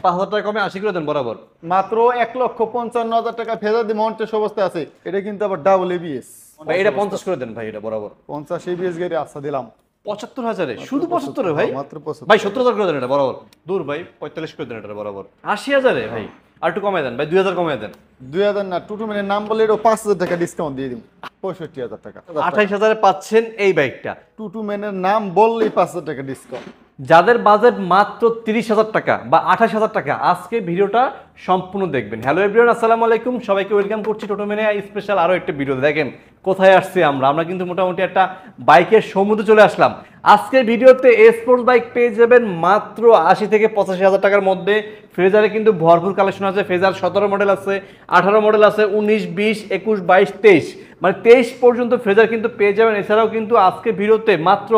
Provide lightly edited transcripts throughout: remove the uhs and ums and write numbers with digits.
5,000 টাকা কমে 80 করে দেন বরাবর। মাত্র 1,55,000 টাকা ফেরত দিয়ে মন্টের অবস্থা আছে। এটা কিন্তু আবার ডাবল এবিএস ভাই এটা 50 করে দেন ভাই, এটা বরাবর 50 এবিএস গাড়ি আচ্ছা দিলাম 75,000 শুধু 75 ভাই। মাত্র 75 ভাই 70,000 করে দেন এটা বরাবর। দূর ভাই 45 করে দেন এটা বরাবর। 80,000 ভাই আর একটু কমায় দেন ভাই, 2,000 কমায় দেন। 2000 না, টুটু মেনের নাম বলে এটা 5,000 টাকা ডিসকাউন্ট দিয়ে দিব, 65,000 টাকা। 28,000 পাচ্ছেন এই বাইকটা। টুটু মেনের নাম বললেই 5,000 টাকা ডিসকাউন্ট। যাদের বাজেট মাত্র 30,000 টাকা বা 28,000 টাকা, আজকে ভিডিওটা সম্পূর্ণ দেখবেন। হ্যালো এভরিওয়ান, আসসালামু আলাইকুম, সবাইকে ওয়েলকাম করছি টোটোমেনে স্পেশাল আরও একটা ভিডিও। দেখেন কোথায় আসছি আমরা কিন্তু মোটামুটি একটা বাইকের সমুদ্রে চলে আসলাম। আজকের ভিডিওতে স্পোর্টস বাইক পেয়ে যাবেন মাত্র 80 থেকে 85,000 টাকার মধ্যে। ফ্রেজারে কিন্তু ভরপুর কালেকশন আছে। ফ্রেজার 17 মডেল আছে, 18 মডেল আছে, 19, 20, 21, 22, 23, মানে 23 পর্যন্ত ফ্রেজার কিন্তু পেয়ে যাবেন। এছাড়াও কিন্তু আজকে ভিডিওতে মাত্র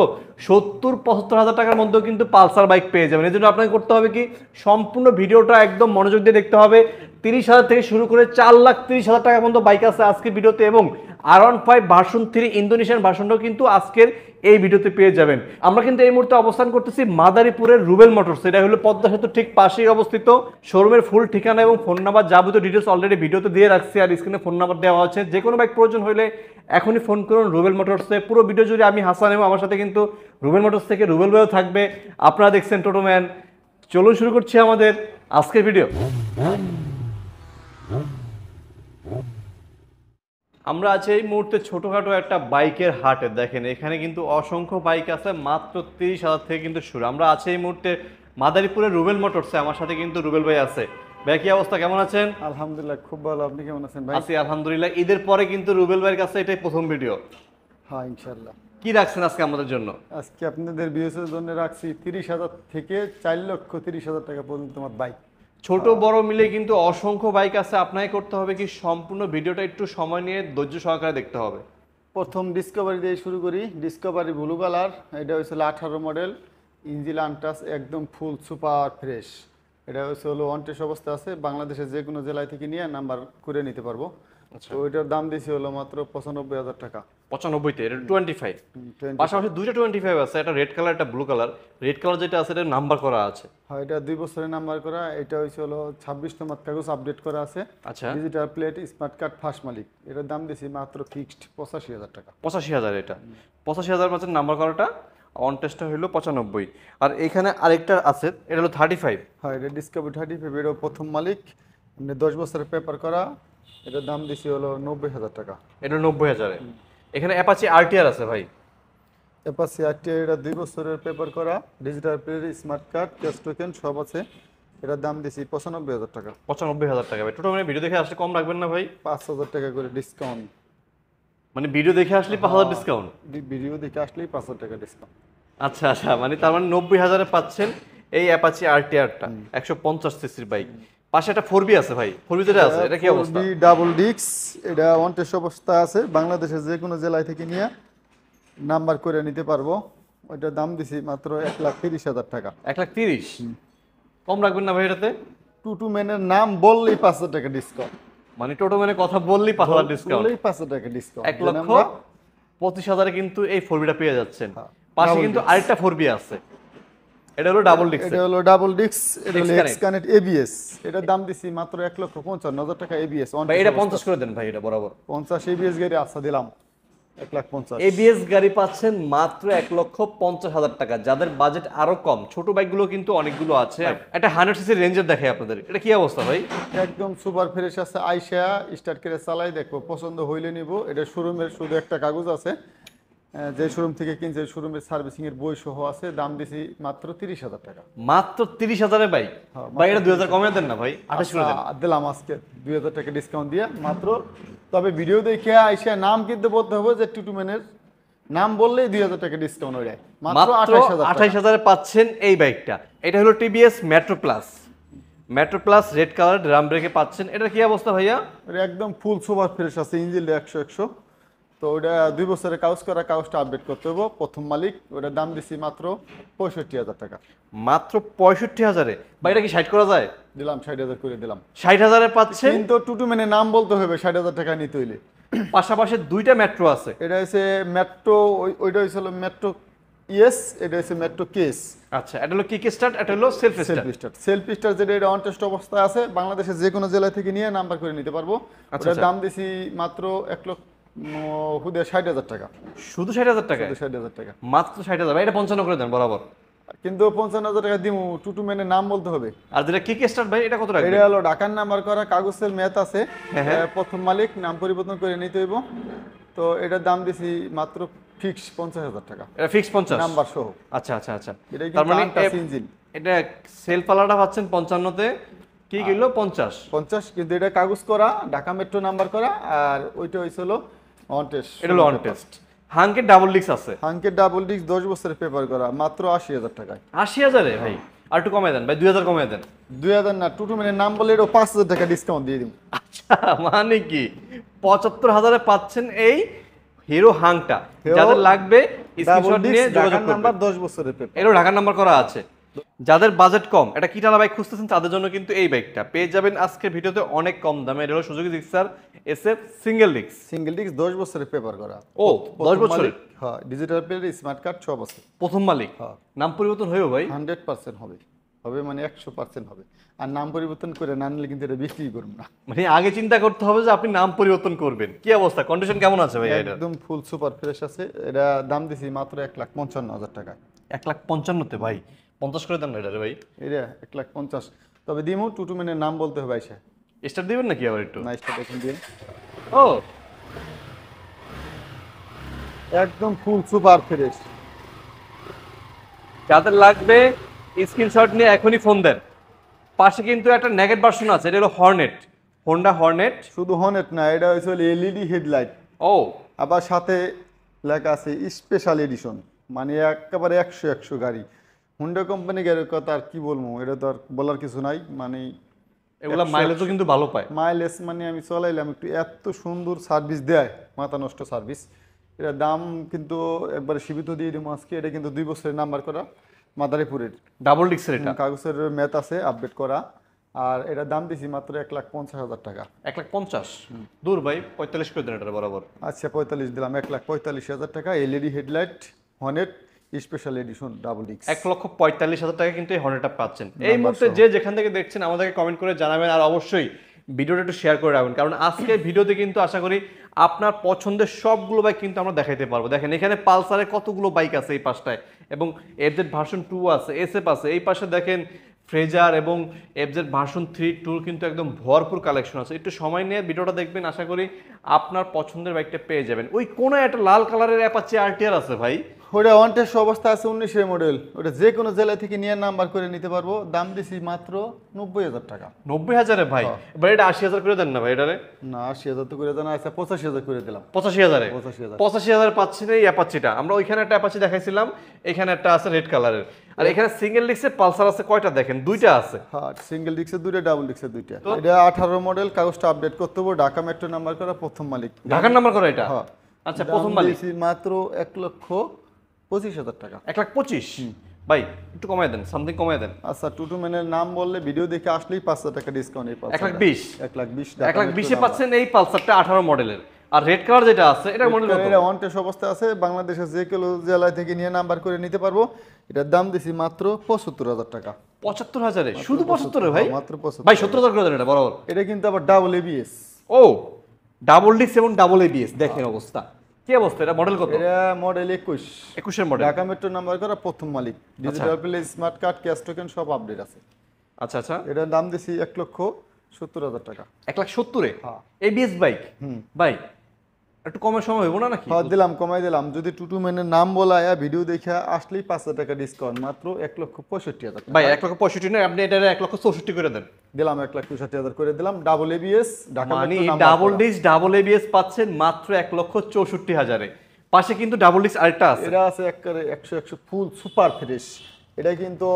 70-75,000 টাকার মধ্যেও কিন্তু পালসার বাইক পেয়ে যাবেন। এই জন্য আপনাকে করতে হবে কি, সম্পূর্ণ ভিডিওটা একদম মনোযোগ দিয়ে দেখতে হবে। 30,000 থেকে শুরু করে 4,30,000 টাকা পর্যন্ত বাইক আছে আজকের ভিডিওতে, এবং R15 ভার্সন 3 ইন্দোনেশিয়ান ভার্সনটাও কিন্তু আজকের এই ভিডিওতে পেয়ে যাবেন। আমরা কিন্তু এই মুহূর্তে অবস্থান করতেছি মাদারীপুরের রুবেল মোটরস। এটা হলো পদ্মা সেতুর ঠিক পাশেই অবস্থিত। শোরুমের ফুল ঠিকানা এবং ফোন নাম্বার যাবতীয় ডিটেলস অলরেডি ভিডিওতে দিয়ে রাখছি, আর স্ক্রিনে ফোন নাম্বার দেওয়া আছে। যে কোনো বাইক প্রয়োজন হলে এখনই ফোন করুন রুবেল মোটরসে। পুরো ভিডিও জুড়ে আমি হাসান এবং আমার সাথে কিন্তু রুবেল মোটরস থেকে রুবেল ভাইও থাকবে। আপনারা দেখছেন টোটোম্যান। চলুন শুরু করছি আমাদের আজকের ভিডিও। আমরা আছি এই মুহূর্তে ছোটখাটো একটা বাইকের হাটে। দেখেন এখানে কিন্তু অসংখ্য বাইক আছে, মাত্র 30,000 থেকে কিন্তু শুরু। আমরা আছি এই মুহূর্তে মাদারীপুরের রুবেল মোটরসে। আমার সাথে কিন্তু রুবেল ভাই আছে। ভাই কি অবস্থা, কেমন আছেন? আলহামদুলিল্লাহ খুব ভালো, আপনি কেমন আছেন ভাই? আছি আলহামদুলিল্লাহ। ঈদের পরে কিন্তু রুবেল ভাইয়ের কাছে এটাই প্রথম ভিডিও। হ্যাঁ ইনশাআল্লাহ। কি রাখছেন আজকে আমাদের জন্য? আজকে আপনাদের ভিউসের জন্য রাখছি 30,000 থেকে 4,30,000 টাকা পর্যন্ত আমার বাইক। ছোট বড় মিলে কিন্তু অসংখ্য বাইক আছে। আপনাকে করতে হবে কি, সম্পূর্ণ ভিডিওটা একটু সময় নিয়ে ধৈর্য সহকারে দেখতে হবে। প্রথম ডিসকভারি দিয়ে শুরু করি। ডিসকভারি ব্লু কালার, এটা হয়েছিল 18 মডেল, ইঞ্জিন আনটাচ, একদম ফুল সুপার ফ্রেশ। এটা হলো অনটেস্ট অবস্থা আছে। বাংলাদেশের যে কোনো জেলায় থেকে নিয়ে নাম্বার করে নিতে পারবো। তো ওইটার দাম দিয়েছি হলো মাত্র 95,000 টাকা। 95তে এটা 25। পাশাপাশি দুইটা 25 আছে, একটা রেড কালার একটা ব্লু কালার। রেড কালার যেটা আছে এটা নাম্বার করা আছে। হ্যাঁ, এটা 2 বছরের নাম্বার করা। এটা হয়েছে হলো 26তম কাগজ আপডেট করা আছে। আচ্ছা, digital plate, smart card, first মালিক। এটার দাম দিয়েছি মাত্র ফিক্সড 85,000 টাকা। 85,000 এটা 85,000 পাচ্ছেন নাম্বার করাটা। অন টেস্টটা হলো 95। আর এখানে আরেকটা আছে, এটা হলো 35। হ্যাঁ, এটা ডিসকভারি 35, এটাও প্রথম মালিক, 10 বছরের পেপার করা। এটার দাম দিছি হলো 90,000 টাকা। এটা 90,000। এখানে অ্যাপাচি আরটিআর আছে ভাই। অ্যাপাচি আরটিআর, এটা 2 বছরের পেপার করা, digital plate, smart card, cash token সব আছে। এটার দাম দিছি 95,000 টাকা। 95,000 টাকা ভাই। টোটাল মানে ভিডিও দেখে আসলে কম রাখবেন না ভাই? 5,000 টাকা করে ডিসকাউন্ট। মানে ভিডিও দেখে আসলে 5,000 ডিসকাউন্ট? ভিডিও দেখে আসলেই 5,000 টাকা ডিসকাউন্ট। আচ্ছা আচ্ছা, মানে তার মানে 90,000-এ পাচ্ছেন এই অ্যাপাচি আরটিআরটা, 150 সিসির বাইক। পাশে একটা 4B আছে ভাই। 4B যেটা আছে এটা কি অবস্থা? 4B ডাবল ডিস্ক, এটা অনটেস্ট অবস্থা আছে। বাংলাদেশের যে কোনো জেলায় থেকে নিয়ে নাম্বার করে নিতে পারবো। ওইটার দাম দিছি মাত্র 1,30,000 টাকা। 1,30,000? কম রাখবেন না ভাই এটাতে? টুটু ম্যানের নাম বললেই 5,000 টাকা ডিসকাউন্ট। মানে টোটো মানে কথা বললেই 5,000 ডিসকাউন্ট। বললেই 5,000 টাকা ডিসকাউন্ট। 1,25,000-এ কিন্তু এই 4B-টা পেয়ে যাচ্ছেন। পাশে কিন্তু আরেকটা 4B আছে, এটা হলো ডাবল ডিস্ক। এটা হলো ডাবল ডিস্ক, এটা হলো এক্স কানেক্ট এবিএস। এটার দাম দিছি মাত্র 1,55,000 টাকা এবিএস। ভাই এটা 50 করে দেন ভাই, এটা বরাবর 50 এবিএস গাড়ি আচ্ছা দিলাম 1,50,000। এবিএস গাড়ি পাচ্ছেন মাত্র 1,50,000 টাকা। যাদের বাজেট আরো কম, ছোট বাইকগুলো কিন্তু অনেকগুলো আছে। একটা 100 সিসি রেঞ্জের দেখাই আপনাদের। এটা কি অবস্থা ভাই? একদম সুপার ফ্রেশ আছে। আইসা স্টার্ট করে চালাই দেখবো, পছন্দ হইলে নিব। এটা শোরুমের শুধু একটা কাগজ আছে, যে শোরুম থেকে কিনছে শোরুমের সার্ভিসিং এর বই সহ আছে। দাম দিছি মাত্র 30,000 টাকা। মাত্র 30,000-এ বাইক ভাই? এটা 2,000 কমে দেন না ভাই, 28 করে দেন। দিলাম আজকে 2,000 টাকা ডিসকাউন্ট দিয়ে মাত্র। তবে ভিডিও দেখে আইসা নাম কিন্তু বলতে হবে যে টুটু ম্যানের নাম বললেই 2,000 টাকা ডিসকাউন্ট হয়ে যায়। মাত্র 28,000-এ পাচ্ছেন এই বাইকটা। এটা হলো TVS metro plus. Metro plus red colour drum ব্রেকে পাচ্ছেন। এটা কি অবস্থা ভাইয়া? এটা একদম ফুল সুপার ফ্রেশ আছে, ইঞ্জিন 100। তো ওটা 2 বছরের কাগজ করা, কাগজটা আপডেট করতে হবে। প্রথম মালিক। ওটার দাম দিছি মাত্র 65,000 টাকা। মাত্র 65,000-এ ভাই? এটা কি 60 করা যায়? দিলাম 60,000 করে দিলাম। 60,000-এ পাচ্ছেন, কিন্তু টুটু ম্যানের নাম বলতে হবে 60,000 টাকা নিতে হইলে। পাশাপাশি দুইটা মেট্রো আছে। এটা হচ্ছে মেট্রো, ওইটা হয়েছিল মেট্রো ইয়েস, এটা হচ্ছে মেট্রো কেস। আচ্ছা, এটা হলো কিক স্টার্ট, এটা হলো সেলফ স্টার্ট। সেলফ স্টার্ট যেটা, এটা অন টেস্ট অবস্থায় আছে, বাংলাদেশের যে কোনো জেলা থেকে নিয়ে নাম্বার করে নিতে পারবো। আচ্ছা, ওটার আচ্ছা। দাম দিছি মাত্র 1,60,000 টাকা। শুধু 60,000 টাকা? 60,000 টাকা মাত্র 60,000। ভাই এটা 55 করে দেন বরাবর। কিন্তু 55,000 টাকা দিমু, টুটু মেনে নাম বলতে হবে। আর যেটা কিক স্টার্ট ভাই, এটা কত রাখবেন? এটা হলো ঢাকার নাম্বার করা, কাগজের মেয়াদ আছে, হ্যাঁ। প্রথম মালিক, নাম পরিবর্তন করে নিতে হইব। তো এটার দাম দিছি মাত্র ফিক্স 50,000 টাকা, এটা ফিক্স 50 নাম্বার সহ। আচ্ছা আচ্ছা আচ্ছা। এটা তার কিন্তু মানে আনটাচ ইঞ্জিন। এটা সেলফ আলাটা পাচ্ছেন 55 তে, কি কিলো 50। 50, কিন্তু এটা কাগজ করা, ঢাকা মেট্রো নাম্বার করা, আর ওইটা হইছিল অন টেস্ট। এটা হলো অন টেস্ট। হাঙ্কের ডাবল ডিস্ক আছে। হাঙ্কের ডাবল ডিস্ক 10 বছরের পেপার করা, মাত্র 80,000 টাকায়। 80,000 এ ভাই? আর একটু কমায় দেন ভাই, 2,000 কমায় দেন। 2,000 না, টুটু মেনে নাম বলে এটা 5,000 টাকা ডিসকাউন্ট দিয়ে দিব। আচ্ছা, মানে কি 75,000 এ পাচ্ছেন এই হিরো হাংটা। যাদের লাগবে স্ক্রিনশট নিয়ে যোগাযোগ করবেন। নাম্বার 10 বছরের পেপার। এরও ঢাকার নাম্বার করা আছে। যাদের বাজেট কম, এটা কিটালা বাইক খুঁজতেছেন, তাদের জন্য কিন্তু এই বাইকটা পেয়ে যাবেন আজকের ভিডিওতে অনেক কম দামে। এটা হলো Suzuki Gixxer SF single disc. Single disc 10 বছরের পেপার করা। ও 10 বছরের? হ্যাঁ, ডিজিটাল প্লেট, স্মার্ট কার্ড সব আছে। প্রথম মালিক? হ্যাঁ। নাম পরিবর্তন হয়েও ভাই? 100% হবে, হবে মানে 100% হবে। আর নাম পরিবর্তন করে না নিলে কিন্তু এটা বিক্রি করব না। মানে আগে চিন্তা করতে হবে যে আপনি নাম পরিবর্তন করবেন। কি অবস্থা, কন্ডিশন কেমন আছে ভাই এটা? একদম ফুল সুপার ফ্রেশ আছে। এটা দাম দিছি মাত্র 1,55,000 টাকা। 1,55,000 তে ভাই 50 করে দেন না এটা রে ভাই। এটা 1,50,000, তবে দিমু টুটু মেনে নাম বলতে হবে আইসা। স্টার্ট দিবেন নাকি আবার একটু? নাইসটা দেখুন দিন, ও একদম ফুল সুপার ফ্রেশ। যাদের লাগবে স্ক্রিনশট নিয়ে এখনই ফোন দেন। পাশে কিন্তু একটা নেগেট ভার্সন আছে, এটা হলো হর্নেট, হোন্ডা হর্নেট। শুধু হনেট না, এটা হচ্ছে এলইডি হেডলাইট, ও আবার সাথে লেখা আছে স্পেশাল এডিশন, মানে একেবারে 100 গাড়ি। হুন্ডা কোম্পানি গাড়ির কথা আর কি বলবো, এটা তো আর বলার কিছু নাই। মানে এগুলা মাইলেজও কিন্তু ভালো পায়। মাইলেজ মানে আমি চলাইলাম একটু, এত সুন্দর সার্ভিস দেয়, মাথা নষ্ট সার্ভিস। এটার দাম কিন্তু একবারে সীমিত দিয়ে দিব আজকে। এটা কিন্তু 2 বছরের নাম্বার করা, মাদারীপুরের, ডাবল ডিস্কের এটা। কাগজের ম্যাথ আছে আপডেট করা। আর এটার দাম দিছি মাত্র 1,50,000 টাকা। 1,50,000? দূর ভাই, 45 করে দেন এটা বরাবর। আচ্ছা 45 দিলাম, 1,45,000 টাকা। LED headlight, Hornet special edition double disc. 1,45,000 টাকা কিন্তু এই হর্নেটটা পাচ্ছেন। এই মুহূর্তে যে যেখান থেকে দেখছেন আমাদেরকে কমেন্ট করে জানাবেন, আর অবশ্যই ভিডিওটা একটু শেয়ার করে রাখবেন, কারণ আজকের ভিডিওতে কিন্তু আশা করি আপনার পছন্দের সবগুলো বাইক কিন্তু আমরা দেখাইতে পারবো। দেখেন এখানে পালসারের কতগুলো বাইক আছে এই পাশটায়, এবং এফজেড ভার্সন 2 আছে, এসএফ আছে। এই পাশে দেখেন ফ্রেজার এবং এফজেড ভার্সন 3 2 কিন্তু একদম ভরপুর কালেকশন আছে। একটু সময় নিয়ে ভিডিওটা দেখবেন, আশা করি আপনার পছন্দের বাইকটা পেয়ে যাবেন। ওই কোনায় একটা লাল কালারের অ্যাপাচি আরটিআর আছে ভাই। ওটা ওয়ান টেস্ট অবস্থা আছে, 19-এর মডেল। ওটা যে কোনো জেলা থেকে নিয়ে নাম্বার করে নিতে পারবো। দাম দিছি মাত্র 90,000 টাকা। 90,000 ভাই? এবার এটা 80,000 করে দেন না ভাই এটারে। না 80,000 তো করে জানা আছে, 85,000 করে দিলাম। 85,000 এ? 85,000 85,000 পাচ্ছেন এই অ্যাপাচিটা। আমরা ওইখানে একটা অ্যাপাচি দেখাইছিলাম, এখানে একটা আছে রেড কালারের। আর এখানে সিঙ্গেল ডিস্কের পালসার আছে কয়টা দেখেন, দুইটা আছে। হ্যাঁ, সিঙ্গেল ডিস্কের দুইটা, ডাবল ডিস্কের দুইটা। এটা 18 মডেল, কাগজটা আপডেট করতে হবে। ঢাকা মেট্রো নাম্বার করা, প্রথম মালিক। ঢাকার নাম্বার করা এটা? হ্যাঁ। আচ্ছা, দাম প্রথম মালিক। দিছি মাত্র 1,25,000 টাকা। 1,25,000? ভাই একটু কমায় দেন, সামথিং কমায় দেন। আচ্ছা, টুটু ম্যানের নাম বললে ভিডিও দেখে আসলেই 5,000 টাকা ডিসকাউন্ট। এই 1,20,000? 1,20,000 1,20,000 পাচ্ছেন এই পালসারটা 18 মডেলের। আর রেড কালার যেটা আছে এটা মডেল কত? এটা ওয়ান টেস্ট অবস্থায় আছে, বাংলাদেশের যে কোনো জেলা থেকে নিয়ে নাম্বার করে নিতে পারবো। এটার দাম দিছি মাত্র 75,000 টাকা। 75,000 এ? শুধু 75 ভাই? মাত্র 75,000 ভাই 70,000 করে দেন এটা বরাবর। এটা কিন্তু আবার double ABS. O double disc এবং ডাবল এবিএস, দেখেন অবস্থা কি অবস্থা। এটা মডেল কত? এটা মডেল 21 এর মডেল। ঢাকা মেট্রো নাম্বার করা, প্রথম মালিক। Digital plate, smart card, cash token সব আপডেট আছে। আচ্ছা আচ্ছা। এটার দাম দিছি 1,70,000 টাকা। 1,70,000 এ হ্যাঁ। ABS bike? ভাই একটু কমের সময় হইব না নাকি? হ্যাঁ দিলাম, কমাই দিলাম। যদি টুটু ম্যানের নাম বলায়া ভিডিও দেখে আসলেই 5,000 টাকা ডিসকাউন্ট, মাত্র 1,65,000 টাকা। ভাই 1,65,000 না, আপনি এটা 1,64,000 করে দেন। দিলাম 1,65,000 করে দিলাম। ডাবল এবিএস, ঢাকা মানে মেট্রো নাম্বার ডাবল করা। ডিস্ক ডাবল এবিএস পাচ্ছেন মাত্র 1,64,000 এ। পাশে কিন্তু ডাবল ডিস্ক আরেকটা আছে। এটা আছে একেবারে 100 ফুল সুপার ফ্রেশ। এটা কিন্তু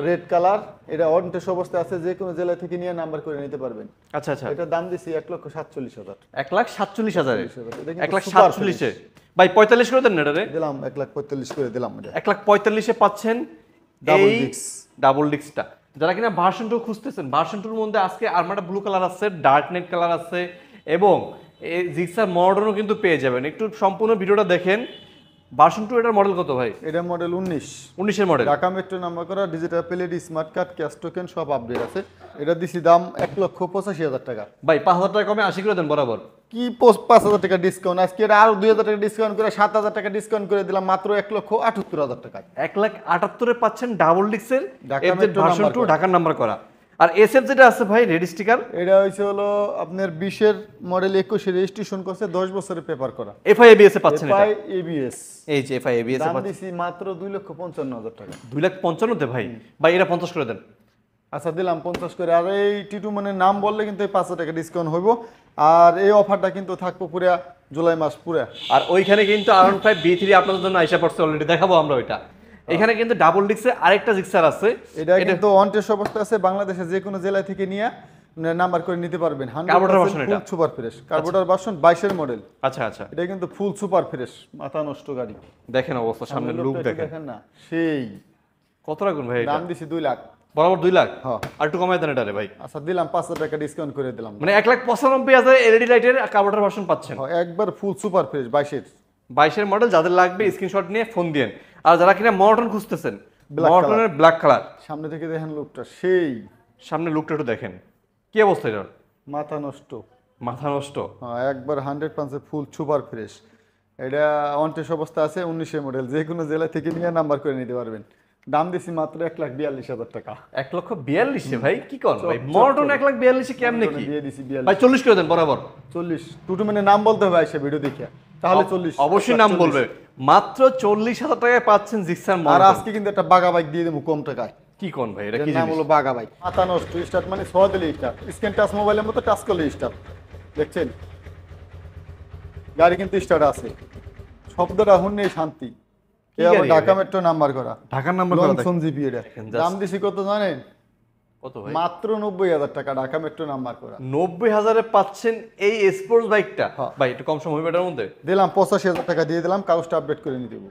রেড কালার, এটা অন টেস্ট অবস্থায় আছে, যে কোনো জেলা থেকে নিয়ে নাম্বার করে নিতে পারবেন। আচ্ছা আচ্ছা। এটা দাম দিছি 1,47,000। 1,47,000 এ? এটা কিন্তু 1,47,000 এ ভাই 45 করে দেন না এটারে। দিলাম 1,45,000 করে দিলাম। এটা 1,45,000 এ পাচ্ছেন Double এই disc। ডাবল ডিস্কটা। যারা কিনা ভার্সন 2 খুঁজতেছেন, ভার্সন 2 এর মধ্যে আজকে আরমাটা ব্লু কালার আছে, ডার্ক নেট কালার আছে, এবং এই জিক্সার মডার্নও কিন্তু পেয়ে যাবেন। একটু সম্পূর্ণ ভিডিওটা দেখেন, ভার্সন 2 এটার মডেল কত ভাই? এটা মডেল 19 19 এর মডেল। ঢাকা মেট্রো নাম্বার করা, digital plate, smart card, cash token সব আপডেট আছে। এটা দিছি দাম 1,85,000 টাকা। ভাই 5000 টাকা কমে 80 করে দেন বরাবর। কি 5,000 টাকা ডিসকাউন্ট, আজকে এটা আরো 2,000 টাকা ডিসকাউন্ট করে 7,000 টাকা ডিসকাউন্ট করে দিলাম মাত্র 1,78,000 টাকা। 1,78,000 এ পাচ্ছেন ডাবল ডিক্সের Dhaka FZ metro version number 2 করা। ঢাকার নাম্বার করা। আর এসএফ যেটা আছে ভাই রেড স্টিকার, এটা হইছে হলো আপনার 20 এর মডেল 21 রেজিস্ট্রেশন করছে, 10 বছরের পেপার করা, এফআই এবিএস এ পাচ্ছেন এটা। FI ABS. এই যে এফআই এবিএস এ দাম পাচ্ছেন দিছি মাত্র 2,55,000 টাকা। 2,55,000 তে ভাই। ভাই এটা 50 করে দেন। আচ্ছা দিলাম 50 করে। আর এই টিটু মানের নাম বললে কিন্তু এই 500 টাকা ডিসকাউন্ট হইব। আর এই অফারটা কিন্তু থাকবো পুরা জুলাই মাস পুরা। আর ওইখানে কিন্তু R15 B3 আপনাদের জন্য আইসা পড়ছে, অলরেডি দেখাবো আমরা ওইটা। এখানে কিন্তু ডাবল ডিক্সে আরেকটা জিক্সার আছে, এটা কিন্তু অন টেস্ট অবস্থা আছে, বাংলাদেশের যে কোনো জেলা থেকে নিয়ে নাম্বার করে নিতে পারবেন। কার্বোরেটর ভার্সন এটা। Full super fresh carburettor version 22 এর মডেল। আচ্ছা আচ্ছা, এটা কিন্তু ফুল সুপার ফ্রেশ, মাথা নষ্ট গাড়ি। দেখেন অবস্থা, সামনে লুক লোকটা একটু দেখেন। দেখেন না, সেই কত রাখুন ভাই এটা? দাম দিছি 2 লাখ। বরাবর 2 লাখ। হ্যাঁ। আর একটু কমাই দেন এটা রে ভাই। আচ্ছা দিলাম 500 টাকা ডিসকাউন্ট করে দিলাম। মানে 1,95,000 এলইডি লাইটের কার্বোরেটর ভার্সন পাচ্ছেন। হ্যাঁ, একবার ফুল সুপার ফ্রেশ 22 এর। 22 এর মডেল, যাদের লাগবে স্ক্রিনশট নিয়ে ফোন দিয়েন। আর যারা কিনা মর্টন খুঁজতেছেন, Black মর্টনের ব্ল্যাক কালার, সামনে থেকে দেখেন লোকটা সেই সামনে লুকটা একটু দেখেন, কি অবস্থা এটার? মাথা নষ্ট। মাথা নষ্ট। হ্যাঁ, একবার 100% ফুল সুপার ফ্রেশ। এটা অন টেস্ট অবস্থা আছে, 19 মডেল, যে কোনো জেলা থেকে নিয়ে নাম্বার করে নিতে পারবেন। দাম দিছি মাত্র 1,42,000 টাকা। 1,42,000 ভাই, কি কর ভাই? মর্টন 1,42,000 কেমনে কি? দিয়ে দিছি 42। ভাই 40 করে দেন বরাবর। 40 টুটু মানে নাম বলতে হবে আইসা ভিডিও দেখিয়া, তাহলে 40 অবশ্যই নাম বলবে। মাত্র 40,000 টাকায় পাচ্ছেন জিক্সার আর মডেল। আজকে কিন্তু একটা বাগা বাইক দিয়ে দেবো কম টাকায়। কি কোন ভাই এটা এর কি নাম জিনিস? হলো বাগা বাইক। মাথা নষ্ট স্টার্ট মানে ছ দিলে স্টার্ট, স্ক্রিন টাচ মোবাইলের মতো টাচ করলে স্টার্ট। দেখছেন গাড়ি কিন্তু স্টার্ট আছে, শব্দটা শুনলেই শান্তি। কি এ আবার গাড়ি ঢাকা এটা? মেট্রো নাম্বার করা, ঢাকার নাম্বার করা দেখেন। লংসন জিপি। এটা just- দাম দিছি কত জানেন? কত ভাই? মাত্র 90,000 টাকা, ঢাকা মেট্রো নাম্বার করা। 90,000 এ পাচ্ছেন এই স্পোর্টস বাইকটা। হ্যাঁ। ভাই একটু কম সময় হবে এটার মধ্যে? দিলাম 85,000 টাকা দিয়ে দিলাম, কাগজটা আপডেট করে নিতে দেবো।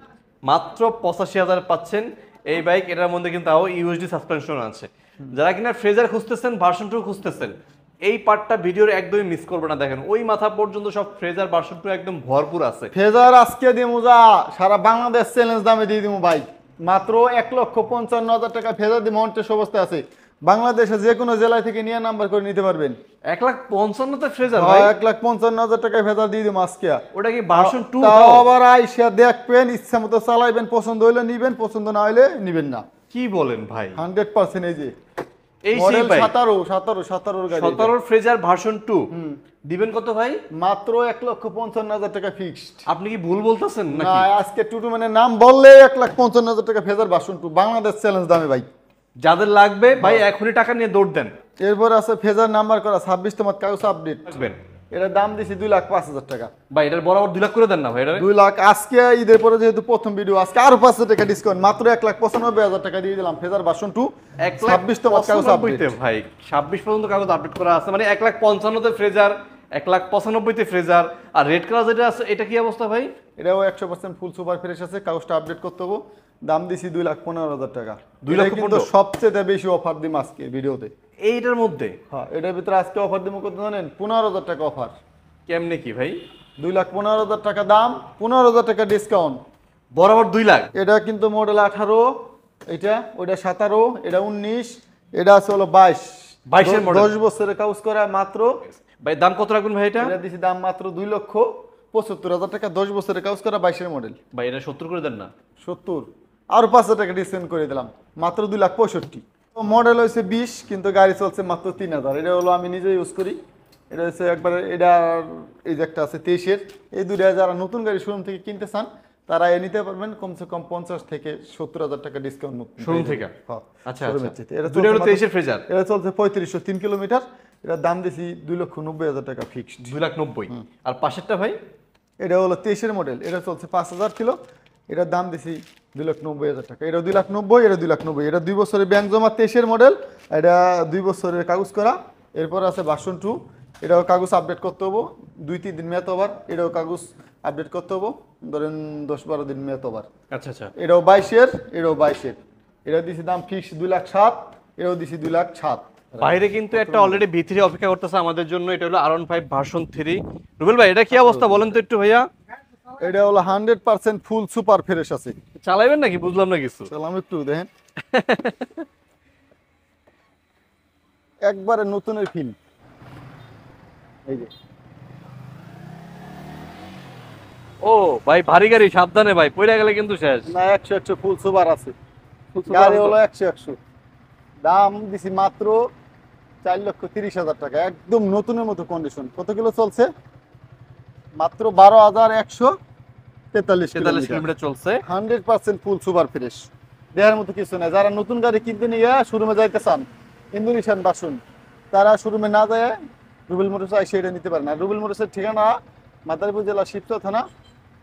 মাত্র 85,000 পাচ্ছেন এই বাইক। এটার মধ্যে কিন্তু তাও ইউএসডি সাসপেনশন আছে। যারা কিনা ফ্রেজার খুঁজতেছেন, ভার্সন 2 খুঁজতেছেন, এই পার্টটা ভিডিওর একদমই মিস করবে না। দেখেন ওই মাথা পর্যন্ত সব ফ্রেজার ভার্সন 2 একদম ভরপুর আছে। ফেজার আজকে দিমু যা সারা বাংলাদেশ চ্যালেঞ্জ দামে দিয়ে দিমু বাইক। মাত্র 1,55,000 টাকা ফেজার দিমু, অন টেস্ট অবস্থা আছে, বাংলাদেশে যে কোনো জেলা থেকে নিয়ে নাম্বার করে নিতে পারবেন। 1,55,000 তে ফ্রেজার ভাই? 1,55,000 টাকায় ফেজার দিয়ে দিমু আজকে। ওটা কি ভার্সন 2? তাও আবার আইসা দেখবেন, ইচ্ছা মতো চালাইবেন, পছন্দ হইলে নিবেন, পছন্দ না হইলে নিবেন না। কি বলেন ভাই? 100% এই যে এই সেই মডেল বাইক 17 গাড়ি। 17 ফ্রেজার ভার্সন 2 দিবেন কত ভাই? মাত্র 1,55,000 টাকা ফিক্সড। আপনি কি ভুল বলতেছেন না নাকি? আজকে টুটু মানে নাম বললে 1,55,000 টাকা ফেজার ভার্সন 2 বাংলাদেশ চ্যালেঞ্জ দামে ভাই। যাদের লাগবে ভাই এখনই টাকা নিয়ে দৌড় দেন। এরপর আছে ফেজার নাম্বার করা 26 তোমার কাগজ আপডেট। আসবেন এটার দাম দিছি 2,05,000 টাকা। ভাই এটার বরাবর 2 লাখ করে দেন না ভাই এটা? 2 লাখ আজকে ঈদের পরে যেহেতু প্রথম ভিডিও, আজকে আরো 500 টাকা ডিসকাউন্ট, মাত্র 1,95,000 টাকা দিয়ে দিলাম ফেজার ভার্সন 2 26 তোমার কাগজ আপডেট। 1,95,000 ভাই 26 পর্যন্ত কাগজ আপডেট করা আছে, মানে 1,55,000 তে ফ্রেজার, 1,95,000 তে ফ্রেজার। আর রেড কালার যেটা আছে এটা কি অবস্থা ভাই? এটাও 100% ফুল সুপার ফ্রেশ আছে, কাগজটা আপডেট করতে হবে। দাম দিছি 2,15,000 টাকা। 2,15,000 এটা কিন্তু সবচেয়ে বেশি অফার দিম আজকে ভিডিওতে। এইটার মধ্যে হ্যাঁ, এটার ভিতরে আজকে অফার দিব কত জানেন? 15,000 টাকা অফার। কেমনে কি ভাই? 2,15,000 টাকা দাম, 15,000 টাকা ডিসকাউন্ট। বরাবর 2 লাখ। এটা কিন্তু মডেল 18, এটা ওটা 17, এটা 19, এটা আছে হলো 22 22 এর model। 10 বছরের কাগজ করা মাত্র। ভাই দাম কত রাখুন ভাই এটা? এটা দিছি দাম মাত্র 2,75,000 টাকা, 10 বছরের কাগজ করা 22 মডেল। ভাই এটা 70 করে দেন না? 70 আর 500 টাকা ডিসকাউন্ট করে দিলাম, মাত্র 2,65,000। মডেল হয়েছে 20, কিন্তু গাড়ি চলছে মাত্র 3,000। এটা হলো আমি নিজে ইউজ করি। এটা হচ্ছে একবারে, এটা এই যে একটা আছে 23-এর। এই দুইটা যারা নতুন গাড়ি শোরুম থেকে কিনতে চান তারা এ নিতে পারবেন কমসে কম 50 থেকে 70,000 টাকা ডিসকাউন্ট মুক্ত শোরুম থেকে? হ্যাঁ, আচ্ছা শোরুমের আচ্ছা। চাইতে। এটা দুটো হলো চলছে 23 এর ফ্রেজার। এটা চলছে 3503 কিলোমিটার। এটার দাম দিছি 2,90,000 টাকা ফিক্সড। 2,90,000। আর পাশেরটা ভাই? এটা হলো 23-এর মডেল, এটা চলছে 5,000 কিলো। এটার দাম দিছি 2,90,000 টাকা। এটা 2,90,000, এটা 2,90,000। এটা 2 বছরের ব্যাংক জমা, 23-এর মডেল। এটা 2 বছরের কাগজ করা। এরপর আছে ভার্সন 2, এটাও কাগজ আপডেট করতে হবো, 2-3 দিন মেয়াদ ওভার। এটাও কাগজ আপডেট করতে হবো, ধরেন 10-12 দিন মেয়াদ ওভার। আচ্ছা আচ্ছা। এটাও 22-এর, এটাও 22-এর। এটা দিছি দাম ফিক্স 2,07,000, এটাও দিছি 2,07,000। বাইরে কিন্তু একটা অলরেডি V3 অপেক্ষা করতেছে আমাদের জন্য। এটা হলো R15 ভার্সন 3। রুবেল ভাই এটা কি অবস্থা বলেন তো একটু ভাইয়া? এটা হলো 100% ফুল সুপার ফ্রেশ আছে। চালাইবেন নাকি বুঝলাম না কিছু। সালাম একটু দেখেন, একবারে নতুনের ফিল। এই যে ও ভাই ভারী গাড়ি, সাবধানে ভাই, পড়ে গেলে কিন্তু শেষ। না, 100 ফুল সুপার আছে। Full super গাড়ি আছে তো? হলো 100 দাম দিছি মাত্র 4,30,000 টাকা, একদম নতুনের মতো কন্ডিশন। কত কিলো চলছে? মাত্র 12,143 43 কিলোমিটার। কিলোমিটার চলছে। 100% ফুল সুপার ফ্রেশ, দেখার মতো কিছু নাই। যারা নতুন গাড়ি কিনতে নিয়ে শোরুমে যাইতে চান, ইন্দোনেশিয়ান বাসন, তারা শোরুমে না যায় রুবেল মোটরস এসে এটা নিতে পারে না। রুবেল মোটরসের ঠিকানা মাদারীপুর জেলা শিবচর থানা,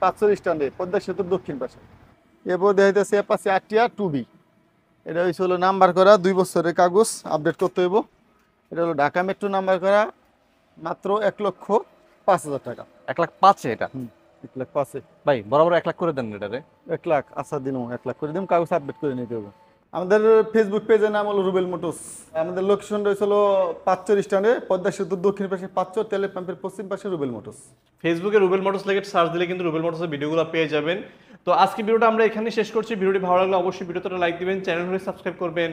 পাঁচচর স্ট্যান্ডে, পদ্মা সেতুর দক্ষিণ পাশে। এরপর দেখাইতেছে অ্যাপাচি আরটিআর 2B। এটা হচ্ছে হলো নাম্বার করা, 2 বছরের কাগজ, আপডেট করতে হইব। এটা হলো ঢাকা মেট্রো নাম্বার করা, মাত্র 1,05,000 টাকা। 1,05,000 এটা? 1,05,000। ভাই বরাবর 1 লাখ করে দেন এটারে। 1,00,000 আচ্ছা দিন, 1,00,000 করে দিন, কাগজ আপডেট করে নিতে হবে। আমাদের ফেসবুক পেজের নাম হলো রুবেল মোটরস। আমাদের লোকেশন রয়েছে হলো পাঁচচর স্ট্যান্ডে, পদ্মা সেতুর দক্ষিণ পাশে পাঁচচর, তেলের পাম্পের পশ্চিম পাশে রুবেল মোটরস। ফেসবুকে রুবেল মোটরস লিখে সার্চ দিলে কিন্তু রুবেল মোটরসের ভিডিওগুলো পেয়ে যাবেন। তো আজকে ভিডিওটা আমরা এখানে শেষ করছি। ভিডিওটি ভালো লাগলে অবশ্যই ভিডিওতে লাইক দিবেন, চ্যানেলটি সাবস্ক্রাইব করবেন,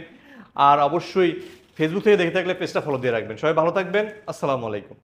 আর অবশ্যই ফেসবুক থেকে দেখে থাকলে পেজটা ফলো দিয়ে রাখবেন। সবাই ভালো থাকবেন, আসসালামু আলাইকুম।